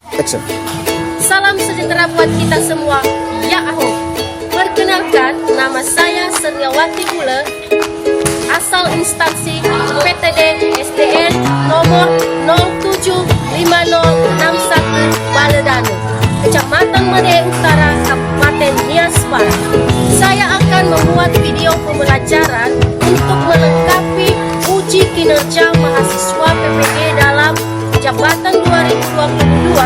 Action. Salam sejahtera buat kita semua, ya Ahok. Perkenalkan, nama saya Seriawati Gula, asal instansi PTD SDN nomor 075061 Baledano, Kecamatan Madiai Utara, Kabupaten Nias Barat. Saya akan membuat video pembelajaran untuk melengkapi uji kinerja mahasiswa PPG dalam jabatan 2022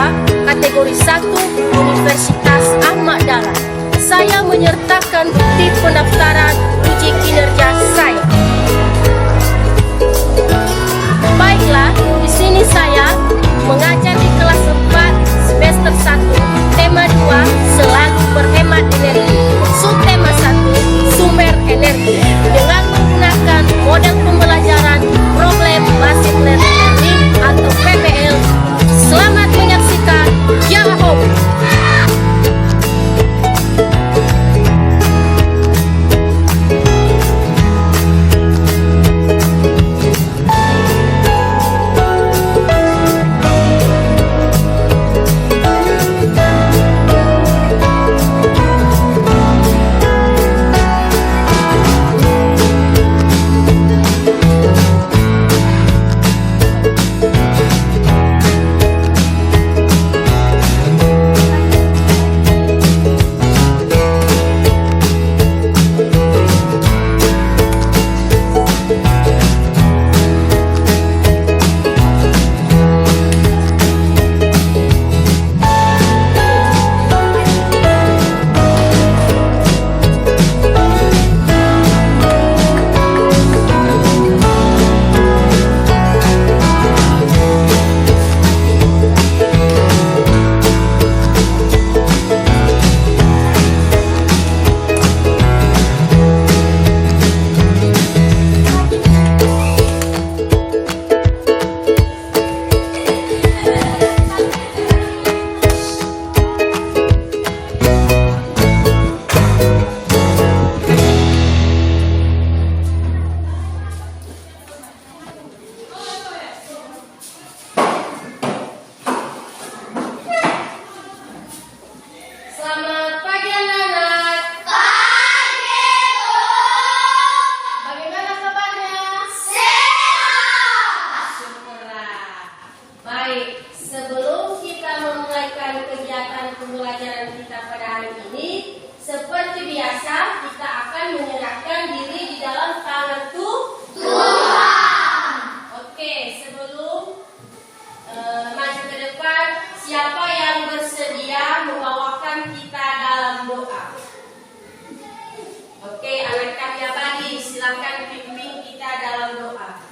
kategori 1 Universitas Ahmad Dahlan. Saya menyertakan bukti pendaftaran uji kinerja saya. Baiklah, di sini saya mengajar di kelas 4 semester 1 tema 2 selalu berhemat energi. Subtema 1 sumber energi dengan menggunakan model pembelajaran problem based learning atau PBL. Selamat menyaksikan, ya Ahok. Sebelum kita memulaikan kegiatan pembelajaran kita pada hari ini, seperti biasa kita akan menyerahkan diri di dalam tangan Tuhan. Oke, sebelum maju ke depan, siapa yang bersedia membawakan kita dalam doa? Oke, anak kami abadi, silakan pimpin kita dalam doa.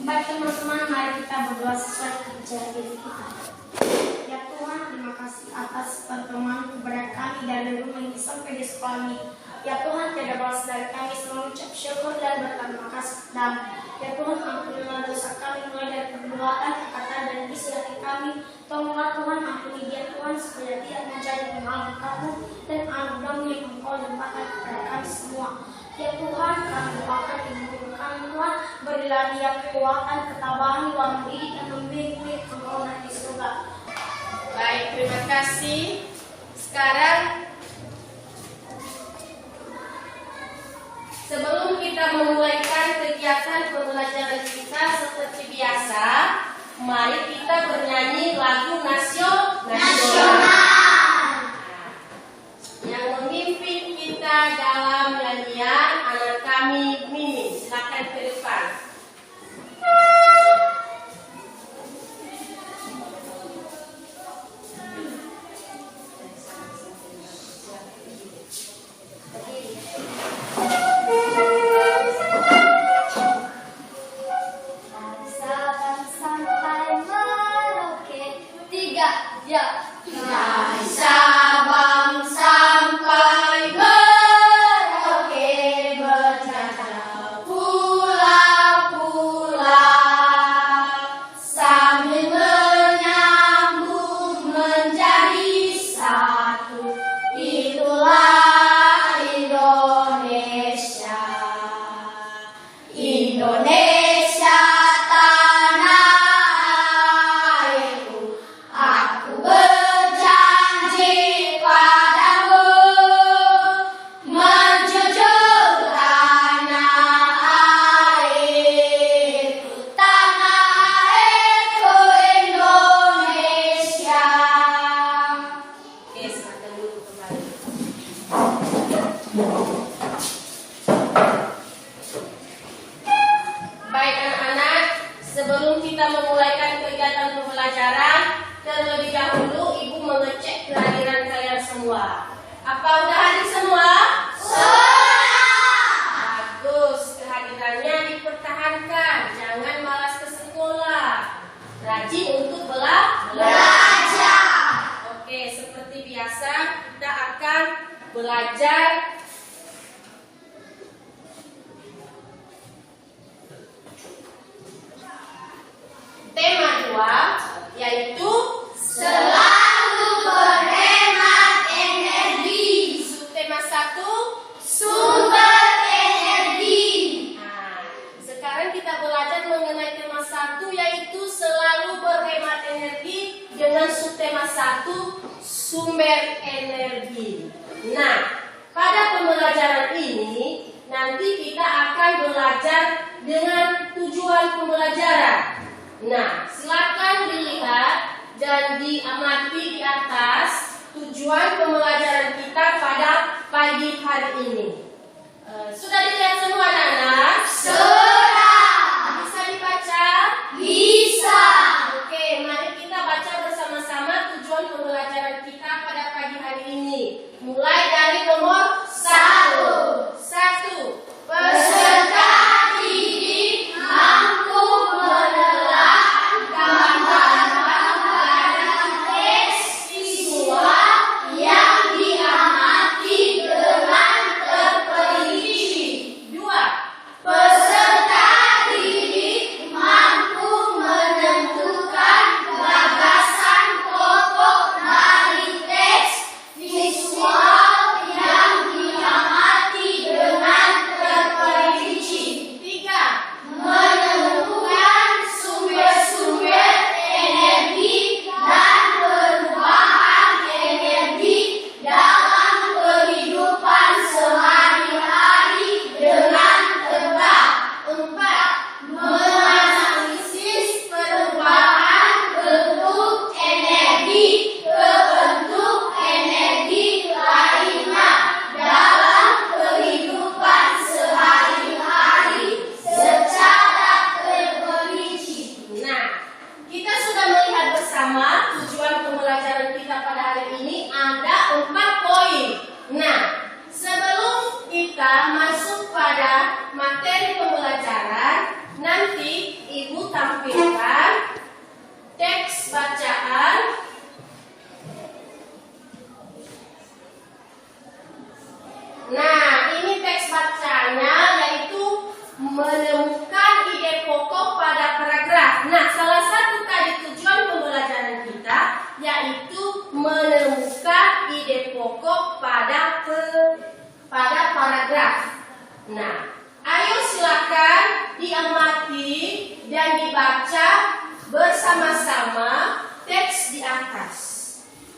Baik teman-teman, mari kita berdoa sesuai kepercayaan diri kita. Ya Tuhan, terima kasih atas pertemuan kepada kami dari rumah ini sampai di sekolah ini. Ya Tuhan, tiada balas dari kami selalu ucap syukur dan berterima kasih. Dan ya Tuhan, ampunilah dosa kami mulai dari perbuatan, perkataan dan istilah kami. Tolonglah Tuhan, ampuni dia Tuhan supaya dia menjadi pengalaman kamu dan anugerah yang Engkau limpahkan kepada kami semua. Ya Tuhan, kami doakan ibu kami Tuhan, berilah dia kekuatan, ketabahan, dalam mendidik dan membimbing Engkau di surga. Baik, terima kasih. Sekarang sebelum kita memulaikan kegiatan pembelajaran kita seperti biasa, mari kita bernyanyi lagu nasional. Yang memimpin kita dalam nyanyian anak kami Mimi. Silakan ke depan. Sampai Merauke 3 ya. Dari Sabang sampai Merauke berjalan pulau-pulau sambil menyambung menjadi satu. Itulah Indonesia. Indonesia tanah airku. terlebih dahulu Ibu mengecek kehadiran kalian semua. Apa udah hadir semua? Bagus, kehadirannya dipertahankan. Jangan malas ke sekolah. Rajin untuk belajar. Oke, seperti biasa kita akan belajar tema 2, yaitu Selalu berhemat energi. subtema 1. Sumber energi. Nah, sekarang kita belajar mengenai tema 1, yaitu selalu berhemat energi, dengan subtema 1, sumber energi. Nah, pada pembelajaran ini nanti kita akan belajar dengan tujuan pembelajaran. Nah, silakan dilihat dan diamati di atas tujuan pembelajaran kita pada pagi hari ini. Sudah dilihat semua anak-anak? Sudah. Bisa dibaca? Bisa. Oke, mari kita baca bersama-sama tujuan pembelajaran kita pada pagi hari ini. Mulai dari nomor 1. Peserta didik mampu menelaah gambaran teks visual yang diamati dengan terperinci. 2. Peserta didik mampu menentukan gagasan pokok dari teks visual yang diamati dengan terperinci. 3. Menemukan sumber-sumber energi dan perubahan energi dalam kehidupan sehari-hari dengan tepat. 4. Menganalisis perubahan bentuk energi ke bentuk energi lainnya dalam kehidupan sehari-hari secara terperinci. Nah, kita sudah melihat bersama tujuan pembelajaran kita pada hari ini ada 4 poin. Nah, sebelum kita masuk pada materi pembelajaran, nanti Ibu tampilkan teks bacaan Nah, ini teks bacanya, yaitu menemukan ide pokok pada paragraf. Nah, salah satu tadi tujuan pembelajaran kita yaitu menemukan ide pokok pada paragraf. Nah, ayo silakan diamati dan dibaca bersama-sama teks di atas.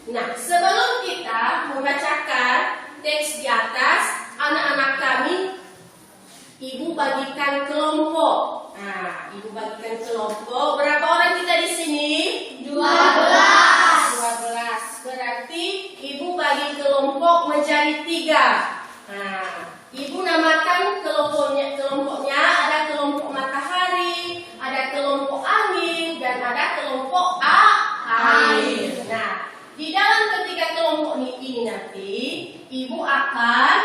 Nah, sebelum kita membacakan teks di atas, anak-anak kami, Ibu bagikan kelompok. Nah, Ibu bagikan kelompok. Berapa orang kita di sini? 12. Berarti Ibu bagi kelompok menjadi 3. Nah, Ibu namakan kelompoknya ada kelompok matahari, ada kelompok angin, dan ada kelompok air. Nah, di dalam ketiga kelompok ini nanti Ibu akan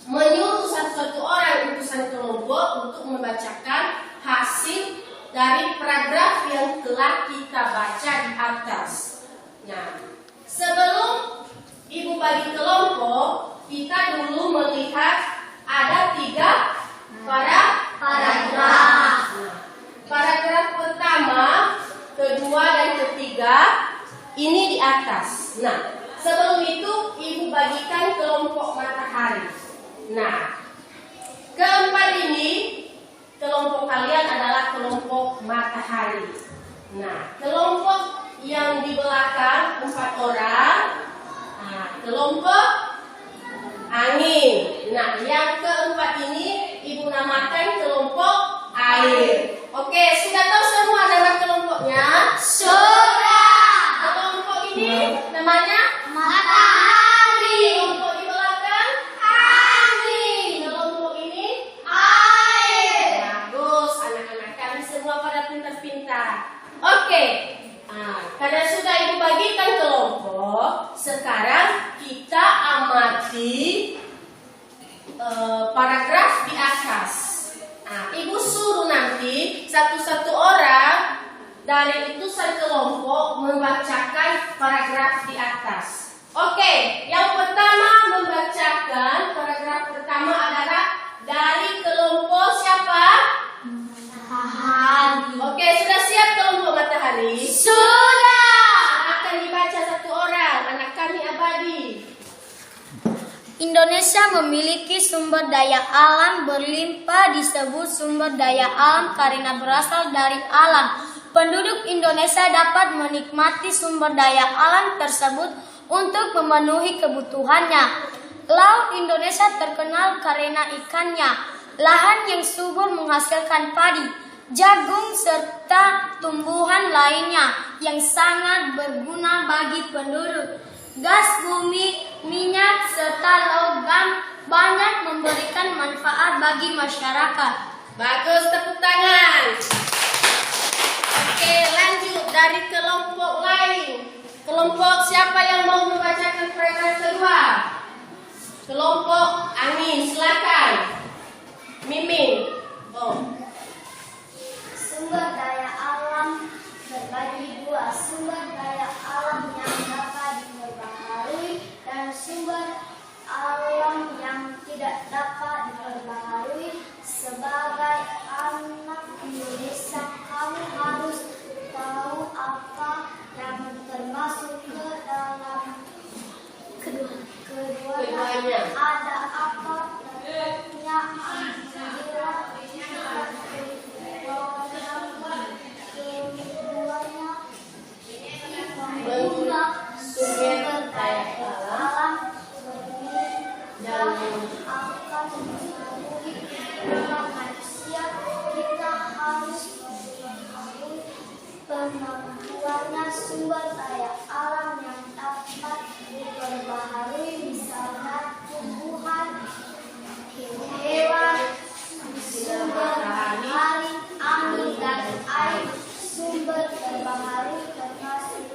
menyuruh satu-satu orang utusan kelompok untuk membacakan hasil dari paragraf yang telah kita baca di atas. Nah, sebelum Ibu bagi kelompok, kita dulu melihat ada 3 paragraf. Nah, paragraf pertama, kedua, dan ketiga ini di atas. Nah, sebelum itu Ibu bagikan kelompok matahari. Nah, keempat ini kelompok kalian adalah kelompok matahari. Nah, kelompok yang di belakang 4 orang, kelompok angin. Nah, yang keempat ini Ibu namakan kelompok air. Oke, sudah tahu semua nama kelompoknya? Sudah. Kelompok ini namanya Matahari. kelompok di belakang Angin. kelompok ini. Air. Bagus, anak-anak kami semua pada pintar-pintar. Oke, karena sudah sekarang kita amati paragraf di atas. Nah, Ibu suruh nanti satu-satu orang dari utusan kelompok membacakan paragraf di atas. Oke, yang pertama membacakan paragraf pertama adalah dari kelompok siapa? Matahari. Oke, sudah siap kelompok Matahari? Sudah. Akan dibaca satu orang, anak kami abadi. Indonesia memiliki sumber daya alam berlimpah, disebut sumber daya alam karena berasal dari alam. Penduduk Indonesia dapat menikmati sumber daya alam tersebut untuk memenuhi kebutuhannya. Laut Indonesia terkenal karena ikannya. Lahan yang subur menghasilkan padi, jagung, serta tumbuhan lainnya yang sangat berguna bagi penduduk. Gas bumi, minyak, serta logam banyak memberikan manfaat bagi masyarakat. Bagus, tepuk tangan. Oke, lanjut dari kelompok lain. Kelompok siapa yang mau membacakan paragraf kedua? Kelompok Angin, silakan. Mimin. Oh. Sumber daya alam terbagi dua, sumber daya alam yang dapat diperbaharui dan sumber alam yang tidak dapat diperbaharui. Sebagai anak Indonesia, kamu harus tahu apa yang termasuk ke dalam keduanya. Ada apa pentingnya Sumber daya alam dan akan mempengaruhi kehidupan manusia. Kita harus mengetahui kemampuannya. Sumber daya alam yang dapat diperbaharui misalnya tumbuhan, hewan, sumber matahari, angin, dan air. Sumber terbaharui termasuk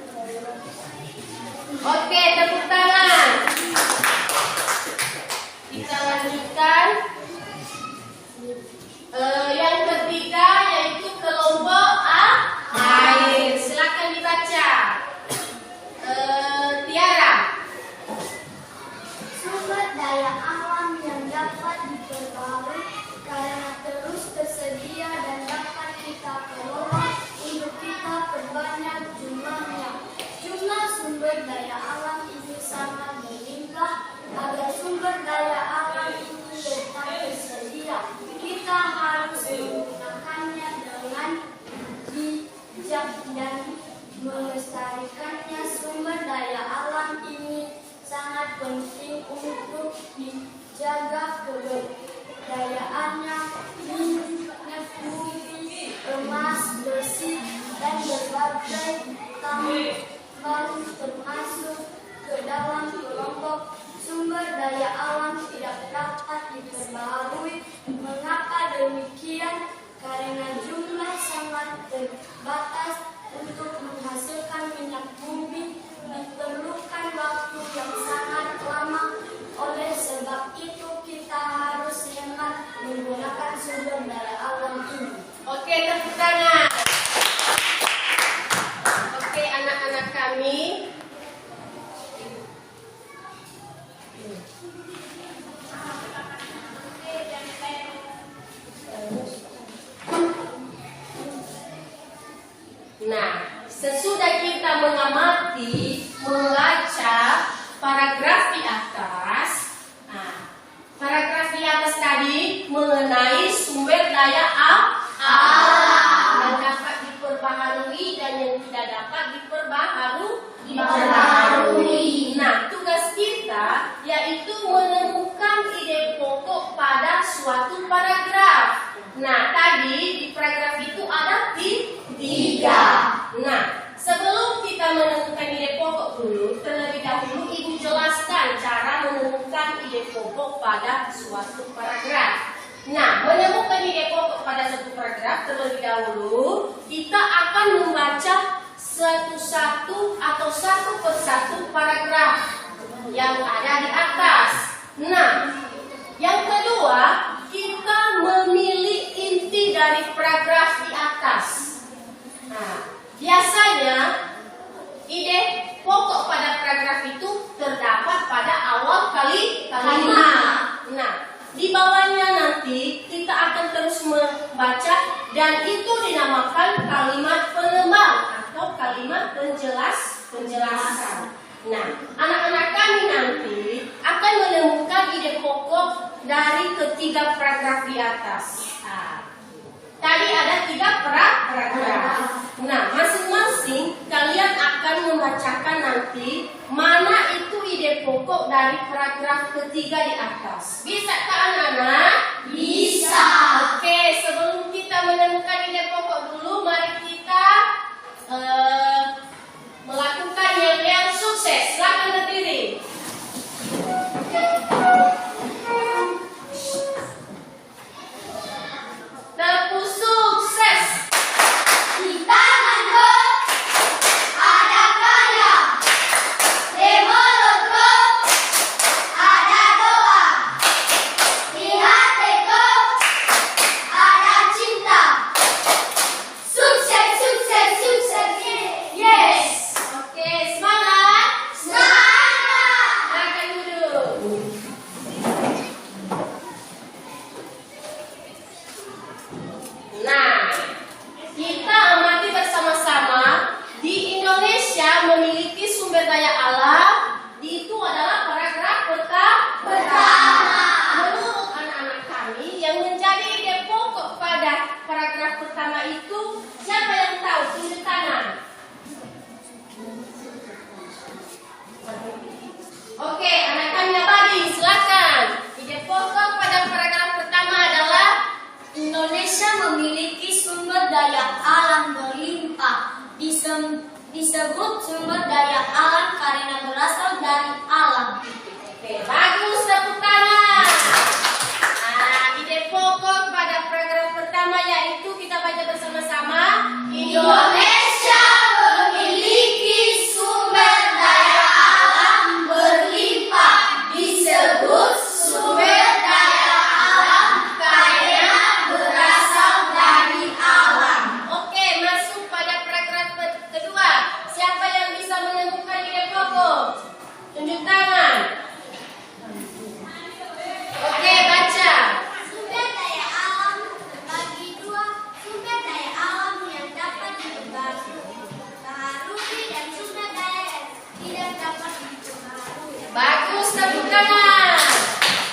Oke, tepuk tangan. Kita lanjutkan. Yang ketiga yaitu kelompok air. Silakan dibaca. Tiara. sumber daya alam yang dapat diperbaharui karena terus tersedia dan dapat kita kelola untuk kita perbanyak jumlahnya. Jumlah sumber daya alam ini sangat berlimpah. Agar sumber daya alam ini tetap tersedia, kita harus menggunakannya dengan bijak dan melestarikannya. Sumber daya alam ini sangat penting untuk dijaga keberdayaannya. Minyak bumi, emas, besi, dan berbagai tambang termasuk ke dalam kelompok sumber daya alam tidak dapat diperbaharui. Mengapa demikian? Karena jumlah sangat terbatas. Untuk menghasilkan minyak bumi diperlukan waktu yang sangat lama. Oleh sebab itu kita harus hemat menggunakan sumber daya alam ini. Oke, tepuk tangan. Oke, anak-anak kami. Nah, sesudah kita mengamati, membaca paragraf di atas, paragraf di atas tadi mengenai sumber daya alam yang dapat diperbaharui dan yang tidak dapat diperbaharui. Nah, tugas kita yaitu menemukan ide pokok pada suatu paragraf. Nah, tadi di paragraf itu ada tiga. Nah, sebelum kita menemukan ide pokok dulu, terlebih dahulu Ibu jelaskan cara menemukan ide pokok pada suatu paragraf. Nah, menemukan ide pokok pada suatu paragraf terlebih dahulu, kita akan membaca satu-satu atau satu persatu paragraf yang ada di atas. Nah, yang kedua, kita memilih inti dari paragraf di atas. Nah, biasanya ide pokok pada paragraf itu terdapat pada awal kalimat. Nah, di bawahnya nanti kita akan terus membaca dan itu dinamakan kalimat penembang atau kalimat penjelasan. Nah, anak-anak kami nanti akan menemukan ide pokok dari ketiga paragraf di atas. Tadi ada 3 paragraf. Nah, masing-masing kalian akan membacakan nanti mana itu ide pokok dari paragraf ketiga di atas. Bisakah anak-anak? Bisa. Oke, sebelum kita menemukan ide pokok dulu, mari kita melakukan yang sukses. Silakan berdiri. Tepuk sukses. Kita nganggur, ada karya. Demo logo, ada doa. Di hatiku, ada cinta. Sukses, sukses, sukses. Yes. Oke, semangat. Semangat. Silakan duduk. Nah, kita amati bersama-sama di Indonesia memiliki sumber daya alam. Itu adalah paragraf pertama. Menurut anak-anak kami yang menjadi ide pokok pada paragraf pertama itu, siapa yang tahu? Tunjuk tangan. Oke, anak kami abadi, silakan. Ide pokok pada paragraf pertama adalah Indonesia memiliki sumber daya alam berlimpah. Disebut sumber daya alam karena berasal dari alam. Oke, bagus, tepuk tangan. Nah, ide pokok pada paragraf pertama yaitu kita baca bersama-sama. Indonesia memiliki sumber daya alam berlimpah. Disebut sumber daya alam karena berasal dari alam. Oke, masuk pada paragraf kedua. Siapa yang bisa menemukan ide pokok? Tunjuk tangan. Oke, baca. Sumber daya alam terbagi dua. Sumber daya alam yang dapat diperbaharui dan sumber daya yang tidak dapat diperbaharui. Bagus, tepuk tangan.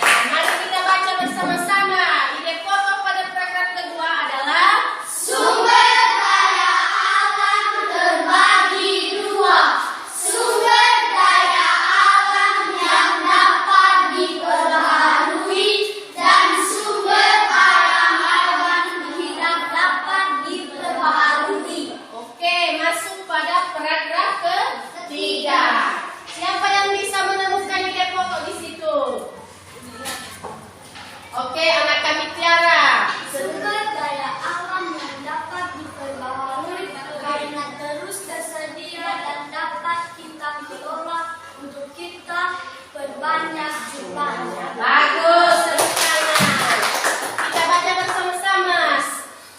Nah, mari kita baca bersama-sama. Ide pokok pada paragraf kedua adalah Sumber daya alam terbagi dua. Sumber daya alam yang dapat diperbaharui dan sumber daya alam tidak dapat diperbaharui. Oke, masuk pada paragraf ketiga. Siapa yang bisa menemukan ide pokok di situ? Oke, anak kami Tiara. Sumber daya alam yang dapat diperbaharui karena terus tersedia dan dapat kita kelola untuk kita perbanyak jumlahnya. Bagus, tepuk tangan. Kita baca bersama-sama.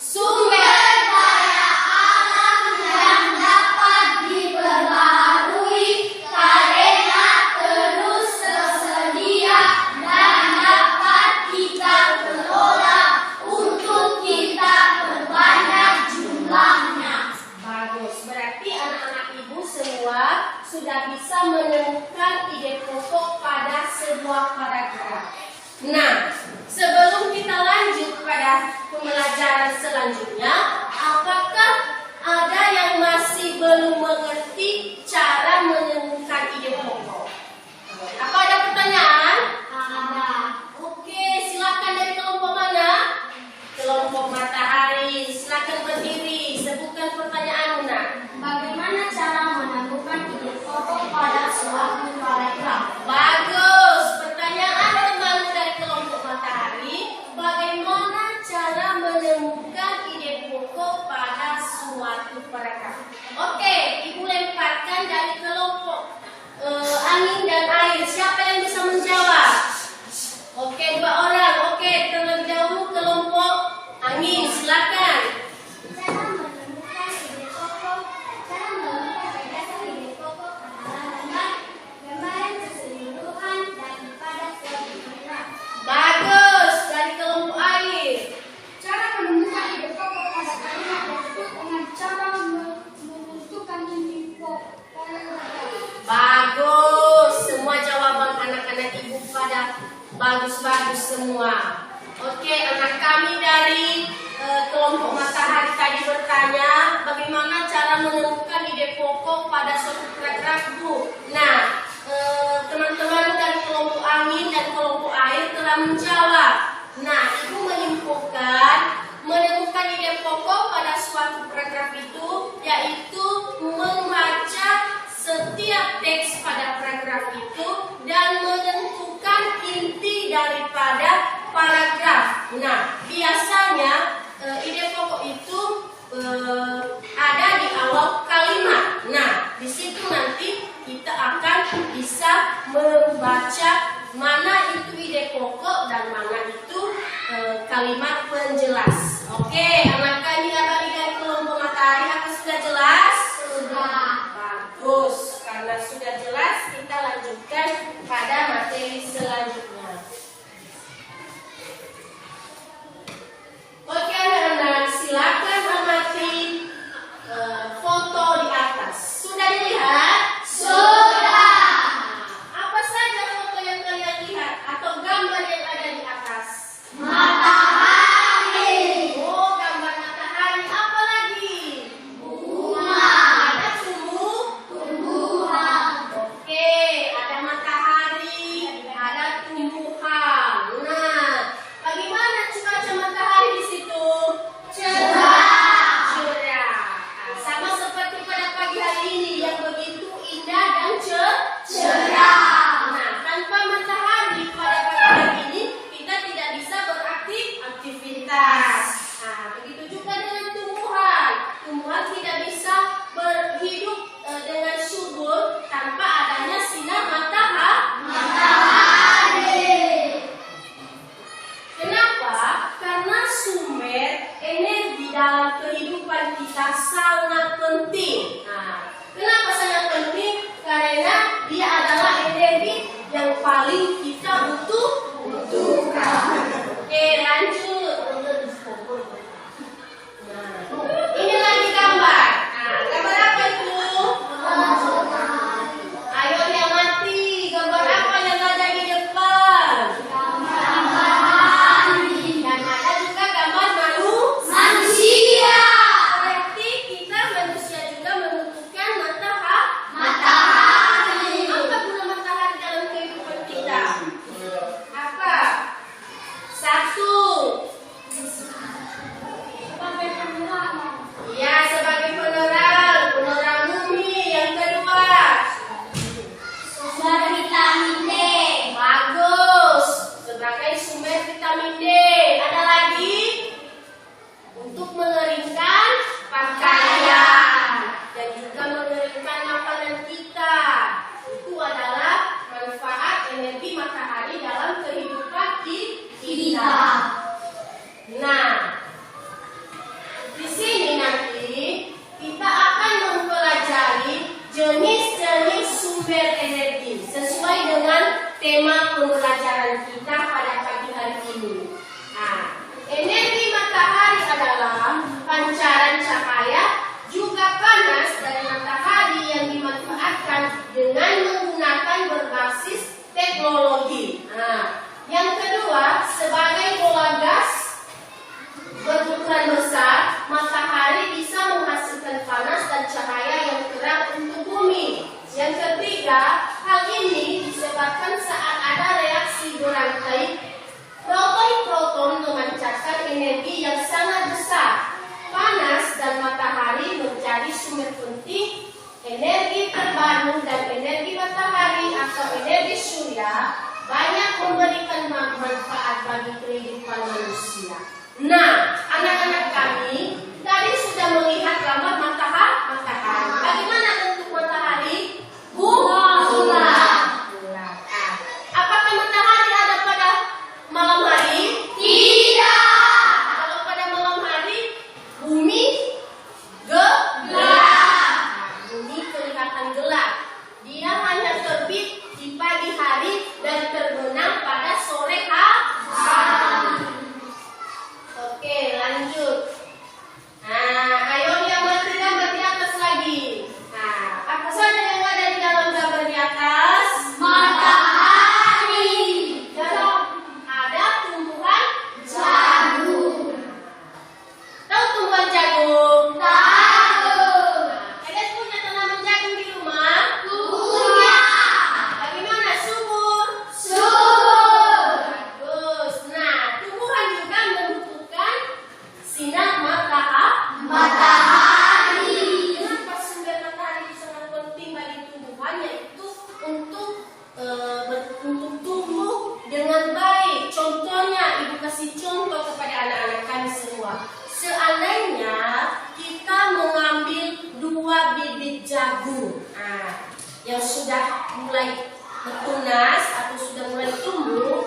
Sumber Daya alam yang dapat diperbaharui karena terus tersedia dan dapat kita kelola untuk kita perbanyak jumlahnya. bagus. Berarti anak-anak ibu semua sudah bisa menemukan ide pokok pada sebuah paragraf. Nah, sebelum kita lanjut pada pembelajaran selanjutnya, apakah ada yang masih belum mengerti cara menemukan ide pokok? Apa ada pertanyaan? Ada. Oke, silakan dari kelompok mana? Kelompok matahari. Silakan berdiri. Sebutkan pertanyaan Nak. Bagaimana cara menemukan ide pokok pada suatu paragraf? Bagus. Pertanyaan teman dari kelompok matahari. Bagaimana cara menemukan ide pokok bagus-bagus semua. Oke, anak kami dari kelompok matahari tadi bertanya bagaimana cara menentukan ide pokok pada suatu paragraf, Bu. Nah, teman-teman dari kelompok angin dan kelompok air telah menjawab. Nah, Ibu menyimpulkan menemukan ide pokok pada suatu paragraf itu yaitu membaca setiap teks pada paragraf itu dan menentukan inti daripada paragraf. Nah, biasanya ide pokok itu ada di awal kalimat. Nah, di situ nanti kita akan bisa membaca mana itu ide pokok dan mana itu kalimat penjelas. Oke, anak kami abadi dari kelompok matahari, apa sudah jelas? Sudah. Bagus, karena sudah jelas kita lanjutkan pada materi selanjutnya. Oke anak-anak, silakan amati foto di atas. Sudah dilihat? Sudah. Apa saja foto yang kalian lihat atau gambar yang ada di atas? Matahari. Oh, gambar matahari. Apa lagi? Bunga. Ada tumbuhan. Oke, ada matahari, ada tumbuhan. Nah, bagaimana cuaca matahari di situ? Cerah. Cerah. Nah, sama seperti pada pagi hari ini yang begitu indah dan cerah. Nah, tanpa matahari pada pagi hari ini kita tidak bisa beraktivitas. Nah, begitu juga dengan tumbuhan. Tumbuhan tidak bisa berhidup dengan subur tanpa adanya sinar matahari. Kenapa? Karena sumber energi dalam kehidupan kita sangat penting. Nah, kenapa sangat penting? Karena dia adalah energi yang paling kita butuhkan. Oke, lanjut. Nah, ini lagi gambar. Nah, gambar apa itu? Ayo diamati, gambar apa yang ada di depan? Dan ada juga gambar manusia. Berarti kita manusia juga membutuhkan matahari. Apa guna matahari dalam kehidupan kita? Apa? Satu. Ya, sebagai penerang bumi. Yang kedua, sumber vitamin D. Bagus, sebagai sumber vitamin D. Ada lagi untuk mengeringkan pakaian dan juga mengeringkan makanan kita. Itu adalah manfaat energi matahari dalam kehidupan kita. Nah, di sini nanti kita akan mempelajari jenis-jenis sumber energi sesuai dengan tema pembelajaran kita pada pagi hari ini. Nah, energi matahari adalah pancaran cahaya juga panas dari matahari yang dimanfaatkan dengan menggunakan berbasis teknologi. Nah, yang kedua, sebagai bola gas berukuran besar, matahari bisa menghasilkan panas dan cahaya yang terang untuk bumi. Yang ketiga, hal ini disebabkan saat ada reaksi berantai, proton-proton memancarkan energi yang sangat besar. Panas dan matahari menjadi sumber penting energi terbaru, dan energi matahari atau energi surya banyak memberikan manfaat bagi kehidupan manusia. Nah, anak-anak kami tadi sudah melihat gambar matahari. Bagaimana bentuk matahari? Bulat. Apakah matahari ada pada malam hari? Tidak. Kalau pada malam hari, bumi gelap. Bumi kelihatan gelap. Dia hanya terbit di pagi hari dan terbenam pada sore hari. Oke, lanjut. yang sudah mulai tunas atau sudah mulai tumbuh,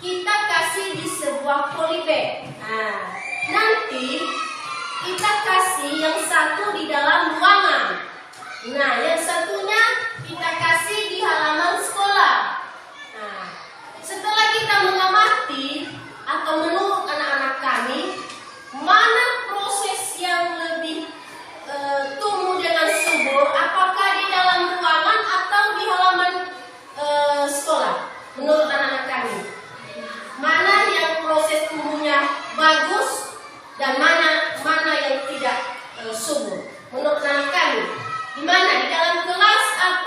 kita kasih di sebuah polybag. Nah, nanti kita kasih yang satu di dalam ruangan. Nah, yang satunya kita kasih di halaman sekolah. Nah, setelah kita mengamati atau menurut anak-anak kami, mana proses yang lebih tumbuh dengan subur, apakah di dalam ruangan atau di halaman sekolah? Menurut anak-anak kami, mana yang proses tumbuhnya bagus dan mana yang tidak subur? Menurut anak kami, di mana? Di dalam kelas atau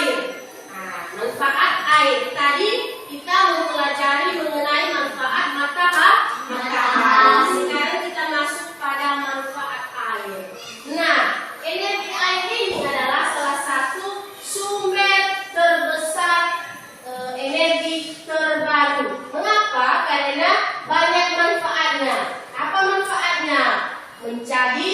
air. Nah, manfaat air. Tadi kita mempelajari mengenai manfaat matahari. Sekarang kita masuk pada manfaat air. Nah, energi air ini adalah salah satu sumber terbesar energi terbaru. Mengapa? Karena banyak manfaatnya. Apa manfaatnya? Menjadi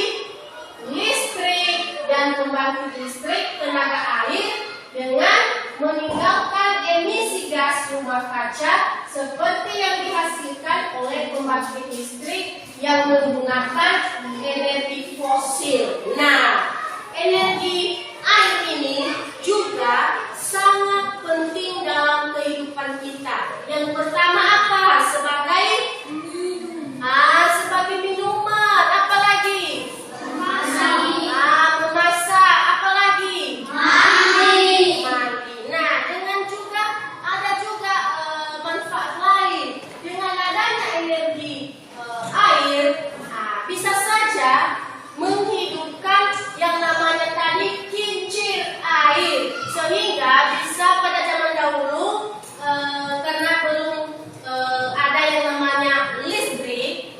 listrik dan pembangkit listrik tenaga air dengan meninggalkan emisi gas rumah kaca seperti yang dihasilkan oleh pembangkit listrik yang menggunakan energi fosil. Nah, energi air ini juga sangat penting dalam kehidupan kita. Yang pertama apa? Sebagai minuman. Apalagi? Memasak. Apalagi? Mandi. Nah, ada juga manfaat lain. Dengan adanya energi air, bisa saja menghidupkan yang namanya tadi kincir air, sehingga bisa pada zaman dahulu karena belum ada yang namanya listrik,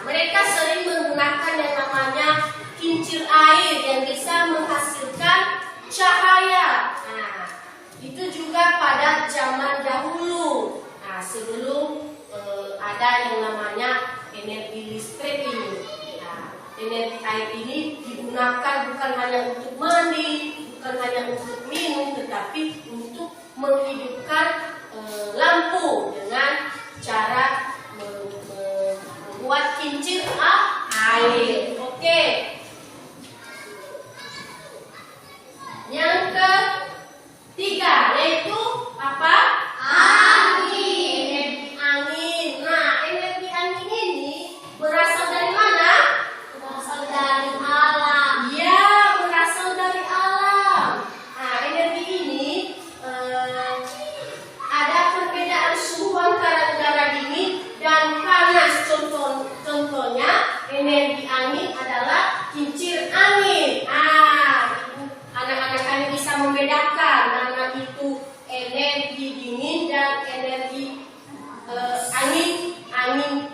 mereka sering menggunakan yang namanya kincir air yang bisa menghasilkan cahaya. Itu juga pada zaman dahulu, sebelum ada yang namanya energi listrik ini. Energi air ini digunakan bukan hanya untuk mandi, bukan hanya untuk minum, tetapi untuk menghidupkan lampu dengan cara membuat kincir air. Oke. Yang ketiga yaitu apa? Angin. Energi angin. Nah, energi angin ini berasal dari mana? Berasal dari alam. Ya, berasal dari alam. Nah, energi ini ada perbedaan suhu antara udara dingin dan panas. Contohnya energi angin adalah kincir angin. Anak-anak kami bisa membedakan mana itu energi dingin dan energi angin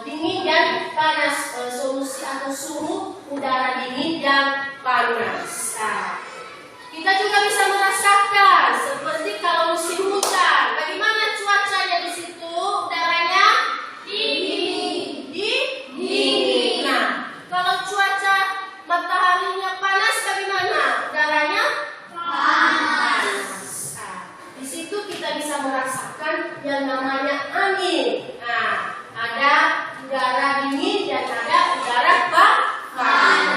dingin dan panas, solusi atau suhu udara dingin dan panas. Kita juga bisa merasakan seperti kalau musim hujan, bagaimana cuacanya di situ? Udaranya dingin. Dingin. Nah, kalau cuaca mataharinya panas, bagaimana? Udaranya panas. Di situ kita bisa merasakan yang namanya angin. Ada udara dingin dan ada udara panas.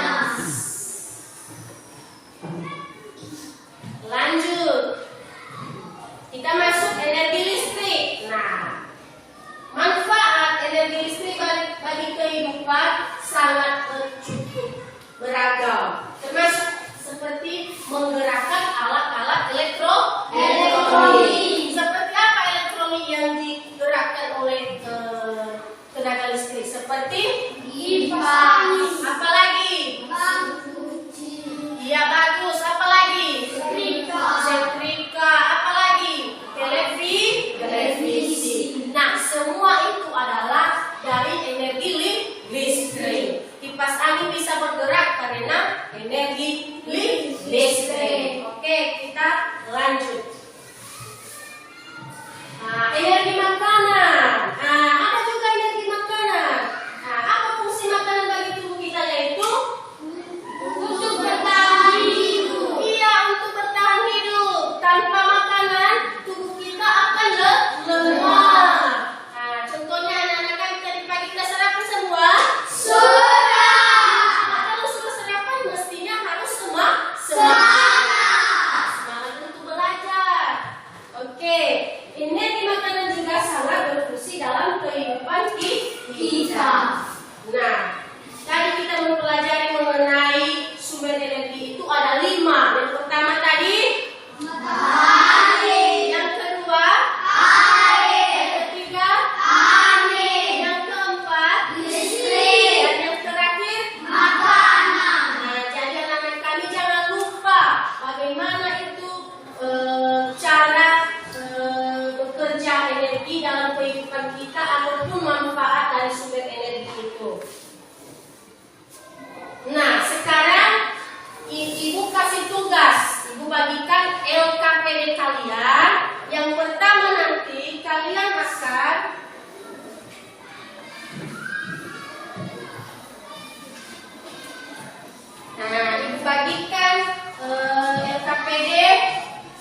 LKPD.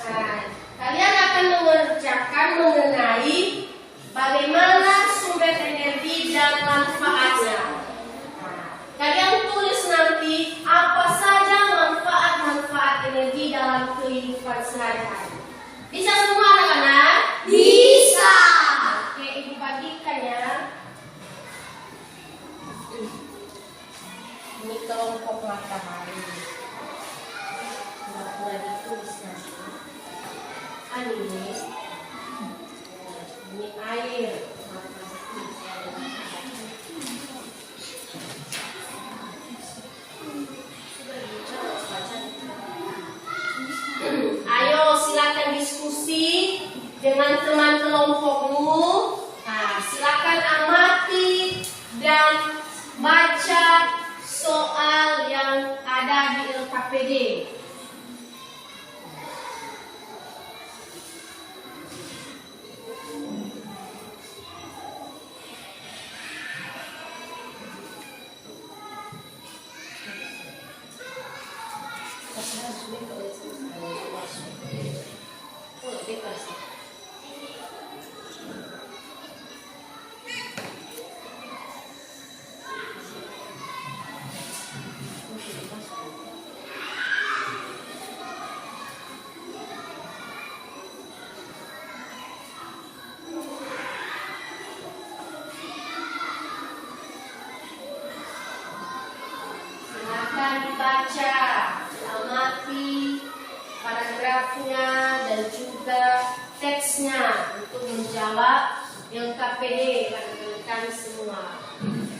Nah, kalian akan mengerjakan mengenai bagaimana sumber energi dan manfaatnya. Nah, kalian tulis nanti apa saja manfaat-manfaat energi dalam kehidupan sehari-hari. Bisa semua anak-anak? Bisa. Oke, ibu bagikan ya. Ini kelompok matahari. Nggak ditulis nanti. Ini air. Ayo silakan diskusi dengan teman kelompokmu. Nah, silakan amati dan baca soal yang ada di LKPD. Silakan dibaca, amati paragrafnya dan juga teksnya untuk menjawab LKPD kalian semua.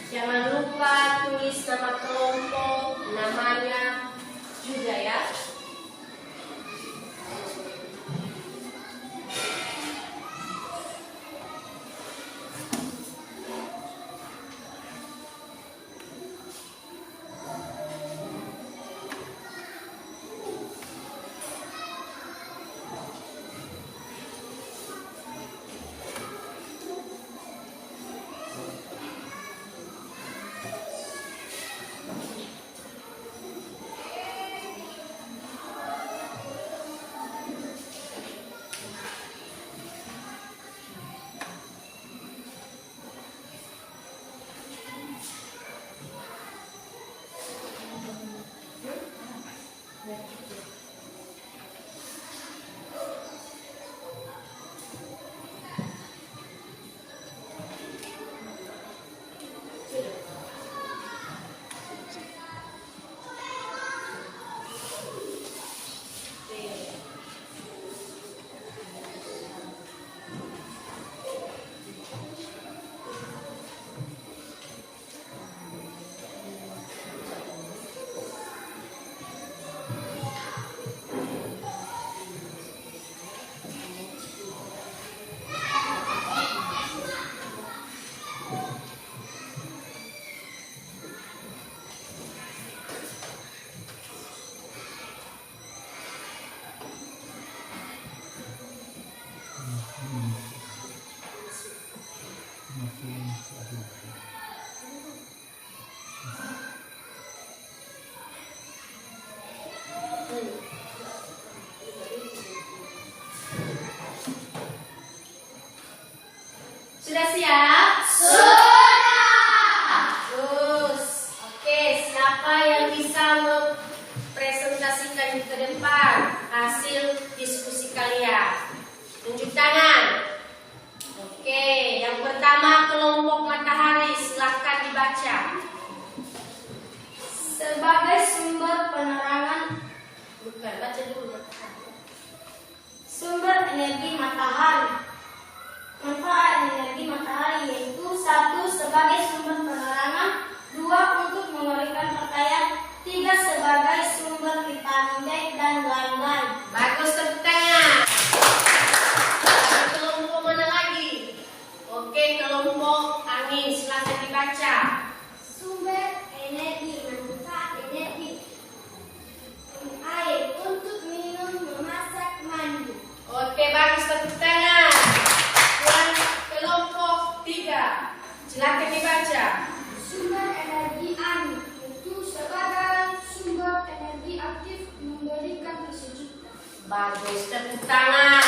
Jangan lupa tulis nama kelompok, namanya juga ya. Sudah siap? Sudah. Bagus. Oke, siapa yang bisa mempresentasikan ke depan hasil diskusi kalian? Tunjuk tangan. Oke, yang pertama kelompok matahari, silahkan dibaca. Sebagai sumber penerangan, Bukan, baca dulu. sumber energi matahari. Manfaat energi matahari yaitu 1. Sebagai sumber penerangan, 2. Untuk memberikan pakaian, 3. Sebagai sumber vitamin D dan lain-lain. Bagus, tepuk tangan. Ada kelompok mana lagi? Oke, kelompok angin, silahkan dibaca. Sumber energi, manfaat energi. Bagus, tepuk tangan.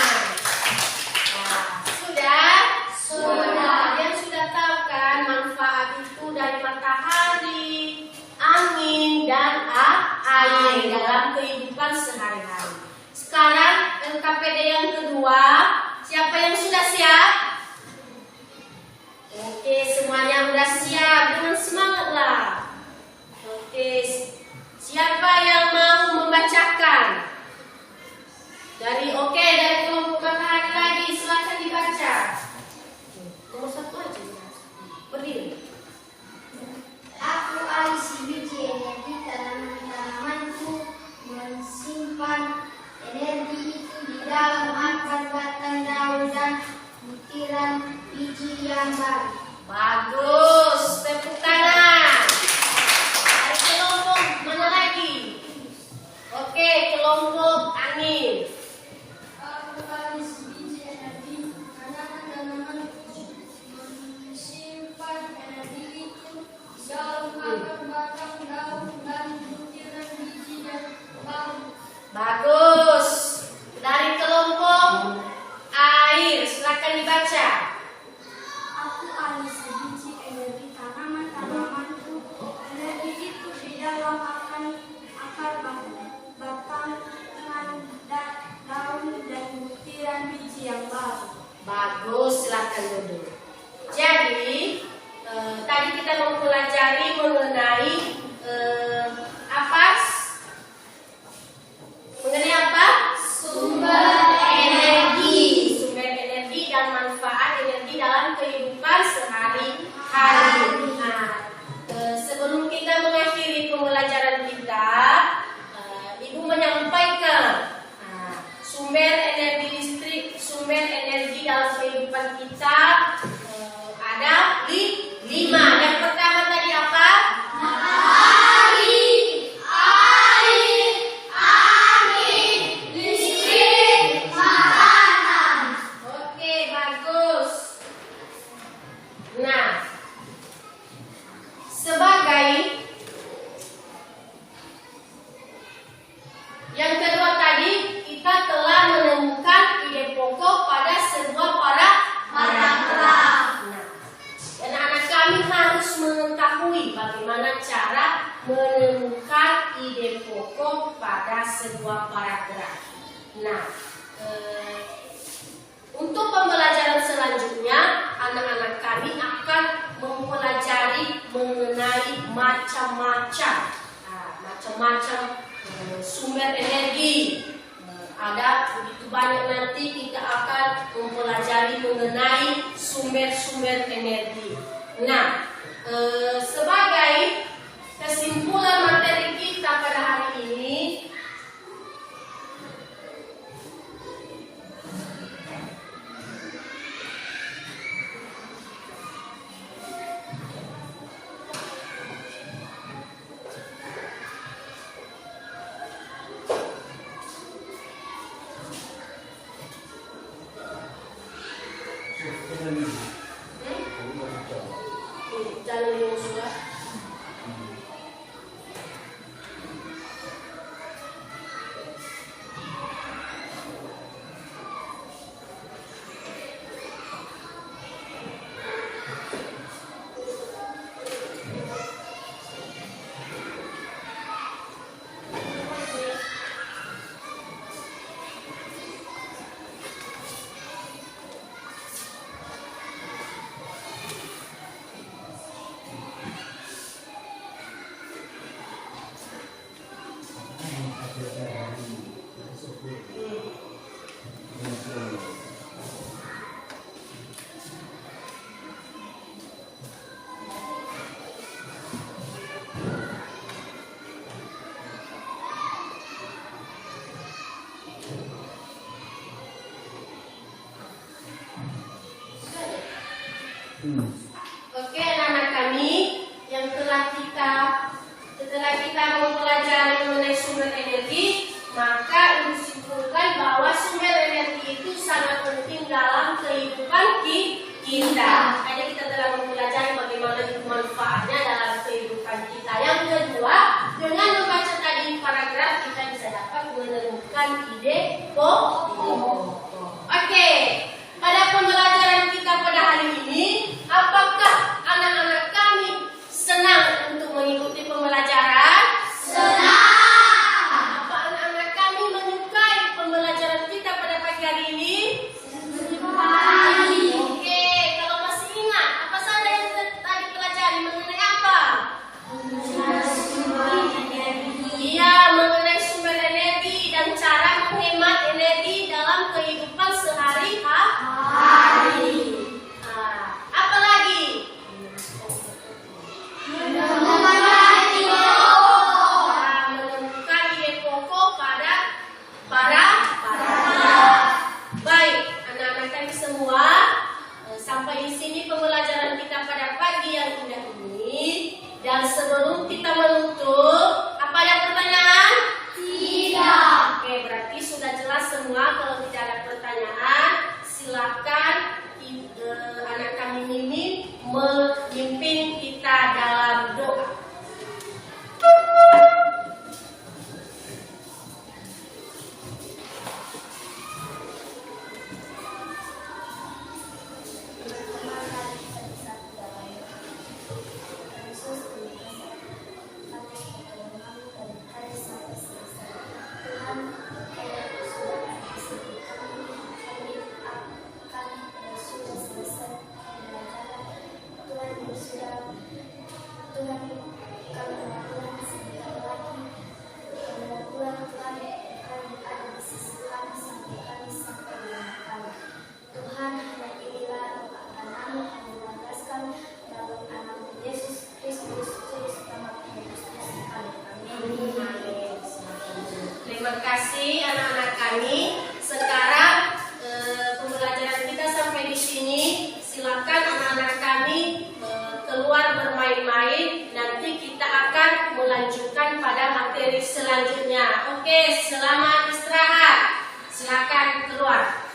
Nah, sudah? Sudah. Kalian sudah tahu kan manfaat itu dari matahari, angin, dan air dalam kehidupan sehari-hari. Sekarang LKPD yang kedua, siapa yang sudah siap? Oke, semuanya sudah siap, dengan semangatlah. Oke, siapa yang mau membacakan? Dari kelompok matahari lagi, silakan dibaca. Nomor 1 aja. Berdiri. Aku alisi biji energi tanaman-tanamanku, mensimpan energi itu di dalam akar, batang, daun, dan butiran biji yang baru. Bagus, tepuk tangan. Dari kelompok mana lagi? Oke, kelompok angin. Aku alisi biji energi tanaman-tanamanku, mensimpan energi itu di dalam akar, batang, daun, dan butiran biji yang baru. Bagus. Dari kelompok air, silakan dibaca. Aku alisi biji energi tanaman-tanamanku, energi itu di dalam akar, batang, daun, dan butiran biji yang baru. Bagus, silakan duduk. Jadi, tadi kita mempelajari mengenai apa? Mengenai apa? Sumber energi. Sumber energi dan manfaat energi dalam kehidupan sehari-hari. Nah, sebelum kita mengakhiri pembelajaran kita, Ibu menyampaikan sumber energi listrik, sumber energi dalam kehidupan kita ada 5. Yang pertama tadi apa? Matahari, air, angin, listrik, makanan. Oke, bagus. Nah, sebagai yang kedua tadi, kita telah menemukan ide pokok pada sebuah paragraf. Nah, dan anak kami harus mengetahui bagaimana cara menemukan ide pokok pada sebuah paragraf. Nah, untuk pembelajaran selanjutnya, anak-anak kami akan mempelajari mengenai macam-macam sumber energi. Ada begitu banyak, nanti kita akan mempelajari mengenai sumber-sumber energi. Nah, sebagai kesimpulan materi kita pada hari ini, jalan Yosua. Oke, anak-anak kami yang setelah kita mempelajari mengenai sumber energi, maka Ibu simpulkan bahwa sumber energi itu sangat penting dalam kehidupan kita. Makanya kita telah mempelajari bagaimana itu manfaatnya dalam kehidupan kita. Yang kedua, dengan membaca tadi paragraf kita bisa dapat dapat menemukan ide pokok. Oke, pada pembelajaran kita pada hari ini, apakah anak-anak kami senang untuk mengikuti pembelajaran? Senang. Apa anak-anak kami menyukai pembelajaran kita pada pagi hari ini? Menyukai. Oke, kalau masih ingat, apa saja yang tadi pelajari mengenai apa? Iya, mengenai sumber energi dan cara menghemat energi dalam kehidupan sehari-hari. Apa lagi? Menemukan ide pokok pada baik, anak-anak kami semua. Sampai di sini pembelajaran kita pada pagi yang indah ini. Dan sebelum kita menutup, apa ada pertanyaan? Tidak. Oke, berarti sudah jelas semua. Kalau tidak ada pertanyaan, silakan anak kami ini memimpin kita dalam doa. Terima kasih anak-anak kami. Sekarang pembelajaran kita sampai di sini. Silakan anak-anak kami keluar bermain-main. Nanti kita akan melanjutkan pada materi selanjutnya. Oke, selamat istirahat. Silakan keluar.